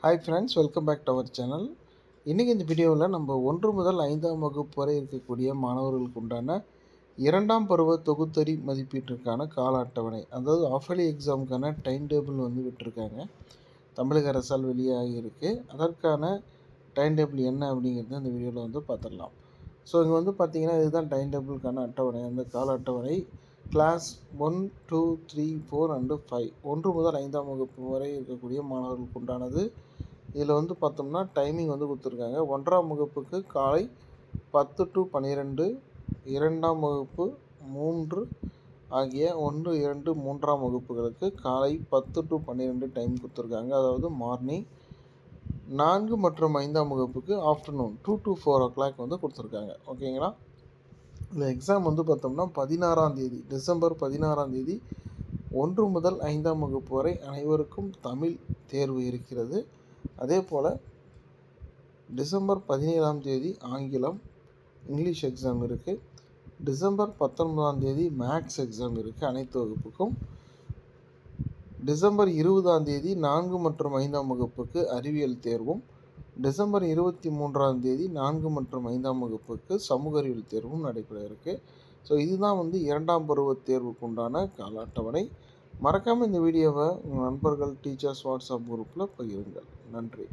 Hi friends, welcome back to our channel. இன்றைக்கி இந்த வீடியோவில் நம்ம 1 முதல் 5ஆம் வகுப்பு வரை இருக்கக்கூடிய மாணவர்களுக்கு உண்டான 2ஆம் பருவ தொகுத்தறி மதிப்பீட்டிற்கான கால அட்டவணை, அதாவது ஆஃபலி எக்ஸாமுக்கான டைம் டேபிள் விட்டுருக்காங்க. தமிழக அரசால் வெளியாகி இருக்குது. அதற்கான டைம் டேபிள் என்ன அப்படிங்கிறது இந்த வீடியோவில் பார்த்துடலாம். ஸோ இங்கே பார்த்திங்கன்னா இதுதான் டைம் டேபிளுக்கான அட்டவணை. அந்த கால அட்டவணை கிளாஸ் 1, 2, 3, 4 அண்டு 5 1 முதல் 5ஆம் வகுப்பு வரை இருக்கக்கூடிய மாணவர்களுக்கு உண்டானது. இதில் பார்த்தோம்னா டைமிங் கொடுத்துருக்காங்க. 1ஆம் வகுப்புக்கு காலை 10 to 12, 2ஆம் வகுப்பு 3 ஆகிய 1, 2, 3ஆம் வகுப்புகளுக்கு காலை 10 to 12 டைம் கொடுத்துருக்காங்க. அதாவது மார்னிங். 4 மற்றும் 5ஆம் வகுப்புக்கு ஆஃப்டர்நூன் 2 to 4 o'clock கொடுத்துருக்காங்க. ஓகேங்களா? இந்த எக்ஸாம் பார்த்தோம்னா 16ஆம் தேதி, டிசம்பர் 16ஆம் தேதி 1 முதல் 5ஆம் வகுப்பு வரை அனைவருக்கும் தமிழ் தேர்வு இருக்கிறது. அதே போல் டிசம்பர் 17ஆம் தேதி ஆங்கிலம், இங்கிலீஷ் எக்ஸாம் இருக்குது. டிசம்பர் 19ஆம் தேதி மேக்ஸ் எக்ஸாம் இருக்குது அனைத்து வகுப்புக்கும். டிசம்பர் 20ஆம் தேதி 4 மற்றும் 5ஆம் வகுப்புக்கு அறிவியல் தேர்வும், டிசம்பர் 23ஆம் தேதி 4 மற்றும் 5ஆம் வகுப்புக்கு சமூக அறிவியல் தேர்வும் நடைபெற இருக்குது. ஸோ இதுதான் 2ஆம் பருவ தேர்வுக்கு உண்டான கால அட்டவணை. மறக்காமல் இந்த வீடியோவை உங்கள் நண்பர்கள், டீச்சர்ஸ் வாட்ஸ்அப் குரூப்பில் பகிருங்கள். நன்றி.